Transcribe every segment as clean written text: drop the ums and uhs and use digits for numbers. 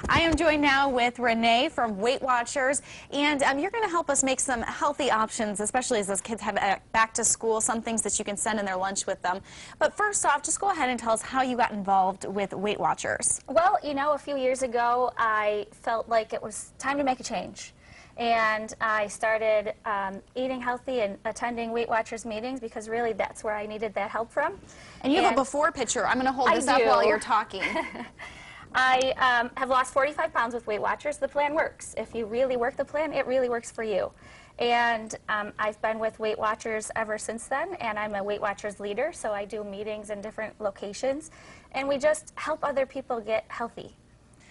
I am joined now with Renee from Weight Watchers, and you're going to help us make some healthy options, especially as those kids have back to school, some things that you can send in their lunch with them. But first off, just go ahead and tell us how you got involved with Weight Watchers. Well, you know, a few years ago, I felt like it was time to make a change. And I started eating healthy and attending Weight Watchers meetings because really that's where I needed that help from. And you have a before picture. I'm going to hold this up while you're talking. I have lost 45 pounds with Weight Watchers. The plan works. If you really work the plan, it really works for you. And I've been with Weight Watchers ever since then, and I'm a Weight Watchers leader, so I do meetings in different locations, and we just help other people get healthy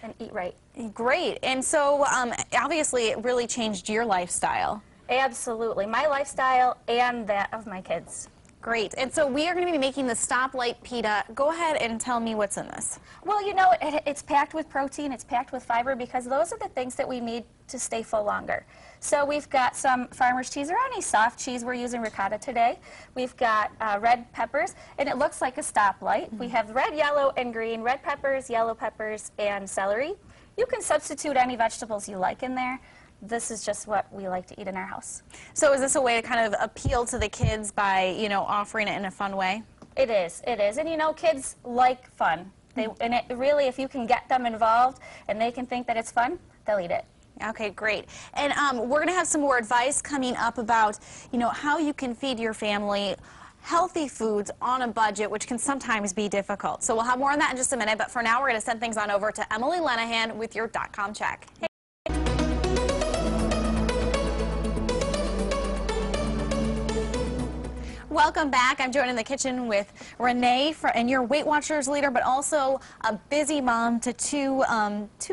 and eat right. Great. And so obviously it really changed your lifestyle. Absolutely. My lifestyle and that of my kids. Great. And so we are going to be making the stoplight pita. Go ahead and tell me what's in this. Well, you know, it's packed with protein, it's packed with fiber, because those are the things that we need to stay full longer. So we've got some farmer's cheese, or any soft cheese. We're using ricotta today. We've got red peppers, and it looks like a stoplight. We have red, yellow, and green. Red peppers, yellow peppers, and celery. You can substitute any vegetables you like in there. This is just what we like to eat in our house. So is this a way to kind of appeal to the kids by, you know, offering it in a fun way? It is, it is. And you know, kids like fun. And it really, if you can get them involved and they can think that it's fun, they'll eat it. Okay, great. And we're going to have some more advice coming up about, you know, how you can feed your family healthy foods on a budget, which can sometimes be difficult. So we'll have more on that in just a minute, but for now we're going to send things on over to Emily Lenahan with your .com check. Hey. Welcome back. I'm joined in the kitchen with Renee, and your Weight Watchers leader, but also a busy mom to two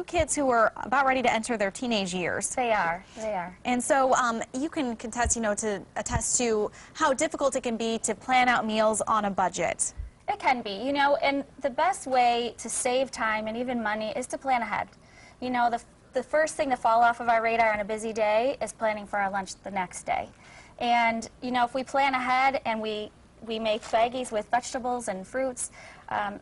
kids who are about ready to enter their teenage years. They are. They are. And so you can contest, you know, to attest to how difficult it can be to plan out meals on a budget. It can be, you know, and the best way to save time and even money is to plan ahead. You know, the first thing to fall off of our radar on a busy day is planning for our lunch the next day. And, you know, if we plan ahead and we make baggies with vegetables and fruits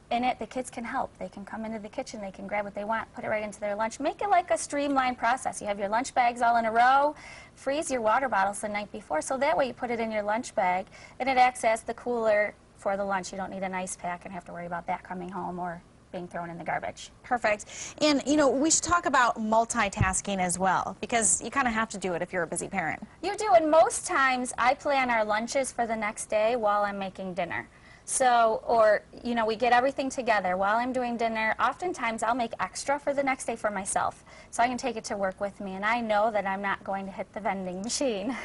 in it, the kids can help. They can come into the kitchen, they can grab what they want, put it right into their lunch. Make it like a streamlined process. You have your lunch bags all in a row, freeze your water bottles the night before, so that way you put it in your lunch bag and it acts as the cooler for the lunch. You don't need an ice pack and have to worry about that coming home or being thrown in the garbage. Perfect. And, you know, we should talk about multitasking as well, because you kind of have to do it if you're a busy parent. You do, and most times I plan our lunches for the next day while I'm making dinner. So, or, you know, we get everything together while I'm doing dinner. Oftentimes I'll make extra for the next day for myself, so I can take it to work with me, and I know that I'm not going to hit the vending machine.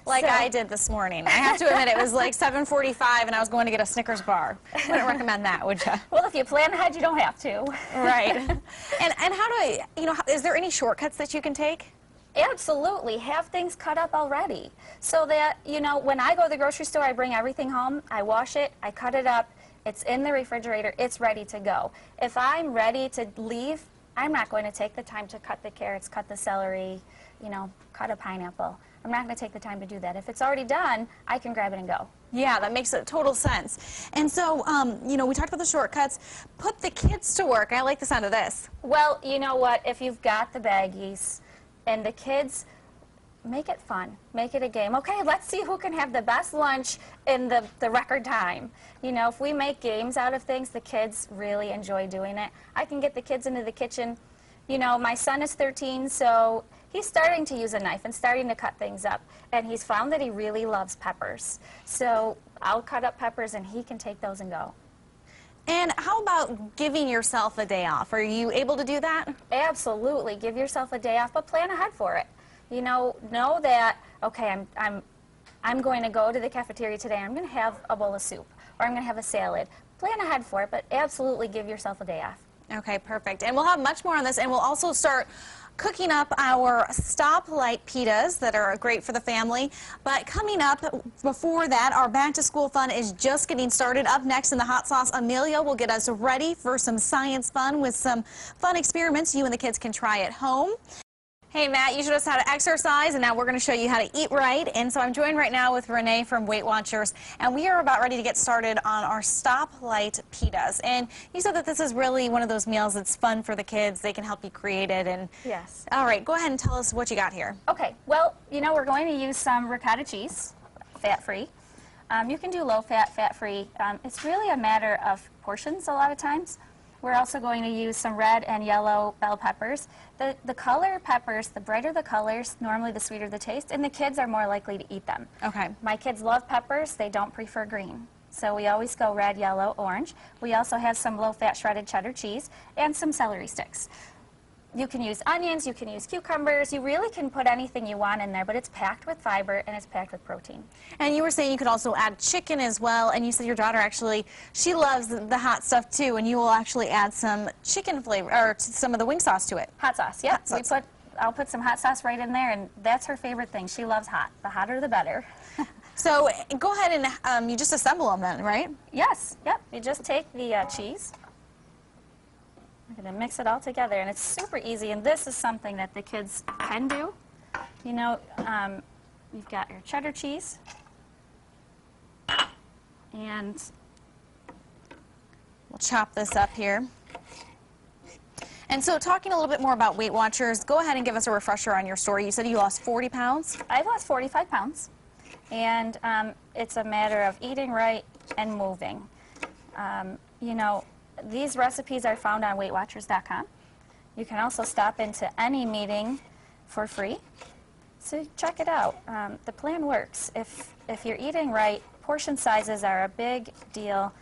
Like I did this morning. I have to admit, it was like 7:45 and I was going to get a Snickers bar. Wouldn't recommend that, would you? Well, if you plan ahead, you don't have to. Right. And how do I, you know, is there any shortcuts that you can take? Absolutely. Have things cut up already so that, you know, when I go to the grocery store, I bring everything home, I wash it, I cut it up, it's in the refrigerator, it's ready to go. If I'm ready to leave, I'm not going to take the time to cut the carrots, cut the celery, you know, cut a pineapple. I'm not going to take the time to do that. If it's already done, I can grab it and go. Yeah, that makes total sense. And so, you know, we talked about the shortcuts. Put the kids to work. I like the sound of this. Well, you know what? If you've got the baggies, and the kids, make it fun. Make it a game. Okay, let's see who can have the best lunch in the record time. You know, if we make games out of things, the kids really enjoy doing it. I can get the kids into the kitchen. You know, my son is 13, so he's starting to use a knife and starting to cut things up. And he's found that he really loves peppers. So I'll cut up peppers and he can take those and go. And how about giving yourself a day off? Are you able to do that? Absolutely. Give yourself a day off, but plan ahead for it. You know that, okay, I'm going to go to the cafeteria today. I'm going to have a bowl of soup, or I'm going to have a salad. Plan ahead for it, but absolutely give yourself a day off. Okay, perfect. And we'll have much more on this, and we'll also start cooking up our stoplight pitas that are great for the family. But coming up before that, our back to school fun is just getting started. Up next in the hot sauce, Amelia will get us ready for some science fun with some fun experiments you and the kids can try at home. Hey Matt, you showed us how to exercise, and now we're going to show you how to eat right. And so I'm joined right now with Renee from Weight Watchers, and we are about ready to get started on our stoplight pitas. And you said that this is really one of those meals that's fun for the kids. They can help you create it. And Yes. all right, go ahead and tell us what you got here. Okay, well, we're going to use some ricotta cheese, fat-free. You can do low-fat, fat-free. It's really a matter of portions a lot of times. We're also going to use some red and yellow bell peppers. The color peppers, the brighter the colors, normally the sweeter the taste, and the kids are more likely to eat them. Okay. My kids love peppers. They don't prefer green. So we always go red, yellow, orange. We also have some low-fat shredded cheddar cheese and some celery sticks. You can use onions, you can use cucumbers, you really can put anything you want in there, but it's packed with fiber and it's packed with protein. And you were saying you could also add chicken as well, and you said your daughter actually, she loves the hot stuff too, and you will actually add some chicken flavor, or some of the wing sauce to it. Hot sauce, yeah. Hot sauce. I'll put some hot sauce right in there, and that's her favorite thing. She loves hot. The hotter the better. So go ahead and you just assemble them then, right? Yes, yep. You just take the cheese. We're going to mix it all together, and it's super easy, and this is something that the kids can do. You've got your cheddar cheese, and we'll chop this up here. And so talking a little bit more about Weight Watchers, go ahead and give us a refresher on your story. You said you lost 40 pounds? I've lost 45 pounds, and it's a matter of eating right and moving. These recipes are found on WeightWatchers.com. You can also stop into any meeting for free. So check it out. The plan works. If you're eating right, portion sizes are a big deal.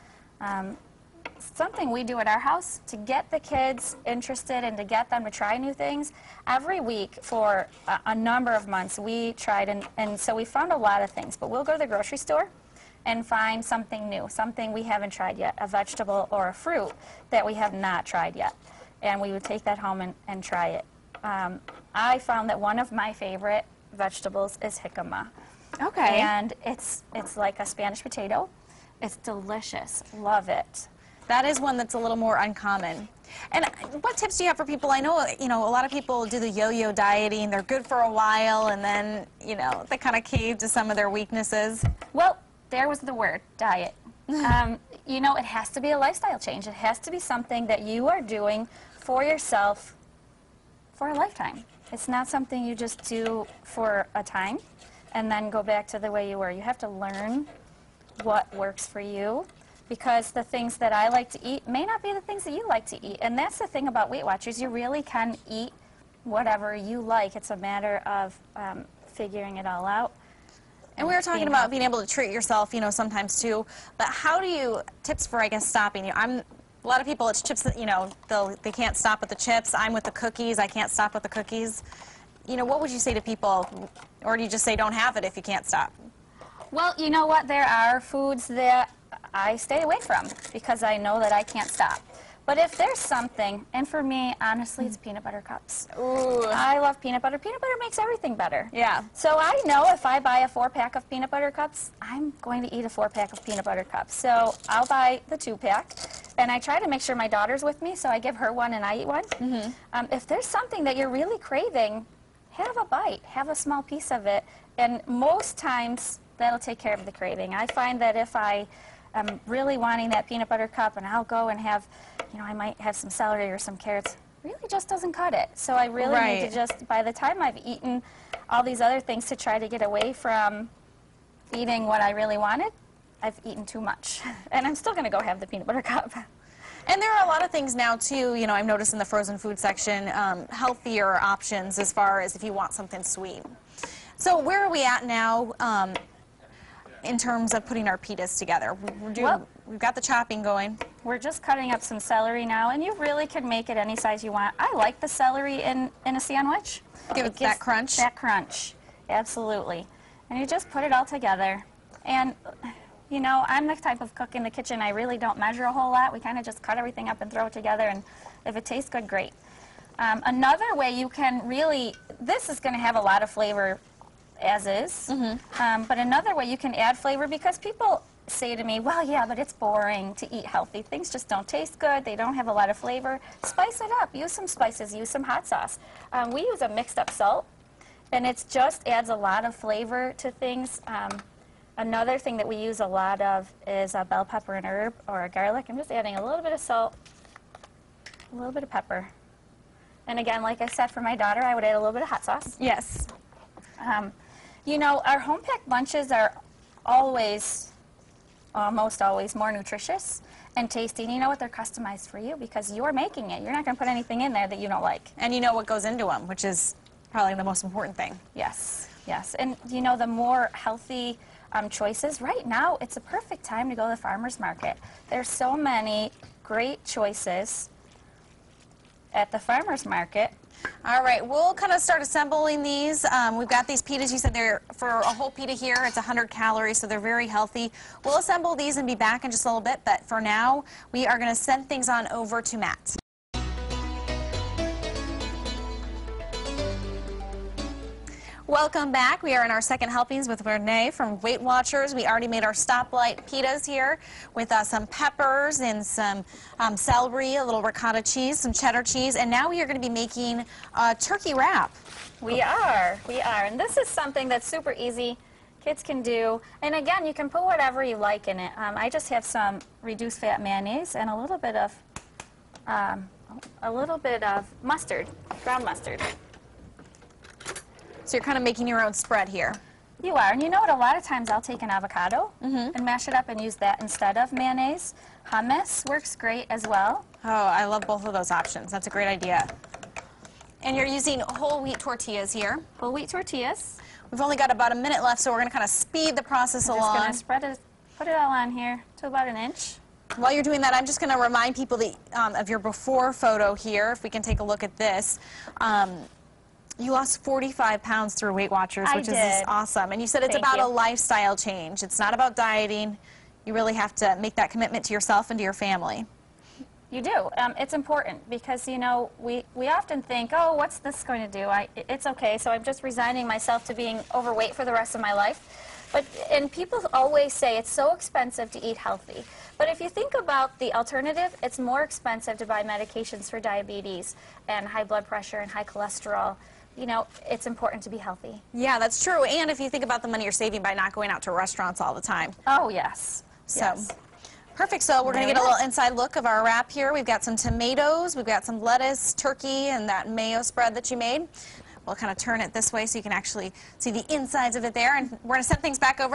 Something we do at our house to get the kids interested and to get them to try new things. Every week for a number of months we tried, and so we found a lot of things. But we'll go to the grocery store and find something new, something we haven't tried yet, a vegetable or a fruit that we have not tried yet. And we would take that home and try it. I found that one of my favorite vegetables is jicama. Okay. And it's like a Spanish potato. It's delicious. Love it. That is one that's a little more uncommon. And what tips do you have for people? I know, a lot of people do the yo-yo dieting. They're good for a while, and then, they kind of cave to some of their weaknesses. Well, there was the word, diet. It has to be a lifestyle change. It has to be something that you are doing for yourself for a lifetime. It's not something you just do for a time and then go back to the way you were. You have to learn what works for you, because the things that I like to eat may not be the things that you like to eat. And that's the thing about Weight Watchers. You really can eat whatever you like. It's a matter of figuring it all out. And we were talking about being able to treat yourself, sometimes too. But how do you, tips for, stopping? A lot of people, it's chips that, they can't stop with the chips. I'm with the cookies. I can't stop with the cookies. What would you say to people? Or do you just say don't have it if you can't stop? Well, you know what? There are foods that I stay away from because I know that I can't stop. But if there's something, and for me, honestly, it's peanut butter cups. Ooh. I love peanut butter. Peanut butter makes everything better. Yeah. So I know if I buy a 4-pack of peanut butter cups, I'm going to eat a 4-pack of peanut butter cups. So I'll buy the 2-pack, and I try to make sure my daughter's with me, so I give her one and I eat one. Mm-hmm. If there's something that you're really craving, have a bite. Have a small piece of it. And most times, that'll take care of the craving. I find that if I'm really wanting that peanut butter cup, and I'll go and have, I might have some celery or some carrots, really just doesn't cut it. So I really need to just, by the time I've eaten all these other things to try to get away from eating what I really wanted, I've eaten too much. And I'm still going to go have the peanut butter cup. And there are a lot of things now, too, I've noticed in the frozen food section, healthier options as far as if you want something sweet. So where are we at now in terms of putting our pitas together? We've got the chopping going. We're just cutting up some celery now, and you really can make it any size you want. I like the celery in a sandwich. Give it that crunch? That crunch, absolutely. And you just put it all together. And, I'm the type of cook in the kitchen, I really don't measure a whole lot. We kind of just cut everything up and throw it together, and if it tastes good, great. Another way you can really, this is going to have a lot of flavor as is, but another way you can add flavor, because people say to me, well, yeah, but it's boring to eat healthy. Things just don't taste good. They don't have a lot of flavor. Spice it up. Use some spices. Use some hot sauce. We use a mixed up salt, and it just adds a lot of flavor to things. Another thing that we use a lot of is a bell pepper and herb or a garlic. I'm just adding a little bit of salt, a little bit of pepper. And again, like I said, for my daughter, I would add a little bit of hot sauce. Yes. You know, our home-packed lunches are always, almost always, more nutritious and tasty. And you know what? They're customized for you because you're making it. You're not going to put anything in there that you don't like. And you know what goes into them, which is probably the most important thing. Yes, yes. And, you know, the more healthy choices, right now, it's a perfect time to go to the farmer's market. There's so many great choices at the farmer's market. All right, we'll kind of start assembling these. We've got these pitas. You said they're, for a whole pita here, it's 100 calories, so they're very healthy. We'll assemble these and be back in just a little bit, but for now, we are going to send things on over to Matt. Welcome back. We are in our second helpings with Renee from Weight Watchers. We already made our stoplight pitas here with some peppers and some celery, a little ricotta cheese, some cheddar cheese, and now we are going to be making a turkey wrap. We are. And this is something that's super easy. Kids can do. And again, you can put whatever you like in it. I just have some reduced fat mayonnaise and a little bit of mustard, ground mustard. So you're kind of making your own spread here. You are, and you know what, a lot of times I'll take an avocado and mash it up and use that instead of mayonnaise. Hummus works great as well. Oh, I love both of those options. That's a great idea. And you're using whole wheat tortillas here. Whole wheat tortillas. We've only got about a minute left, so we're going to kind of speed the process along. I'm just going to put it all on here to about an inch. While you're doing that, I'm just going to remind people that, of your before photo here, if we can take a look at this. You lost 45 pounds through Weight Watchers, which is awesome. And you said it's about a lifestyle change. It's not about dieting. You really have to make that commitment to yourself and to your family. You do. It's important because, you know, we often think, oh, what's this going to do? It's okay, so I'm just resigning myself to being overweight for the rest of my life. And people always say it's so expensive to eat healthy. But if you think about the alternative, it's more expensive to buy medications for diabetes and high blood pressure and high cholesterol. You know, it's important to be healthy. Yeah, that's true. And if you think about the money you're saving by not going out to restaurants all the time. Oh, yes. So, yes. Perfect. So we're going to get a little inside look of our wrap here. We've got some tomatoes, we've got some lettuce, turkey, and that mayo spread that you made. We'll kind of turn it this way so you can actually see the insides of it there. And we're going to send things back over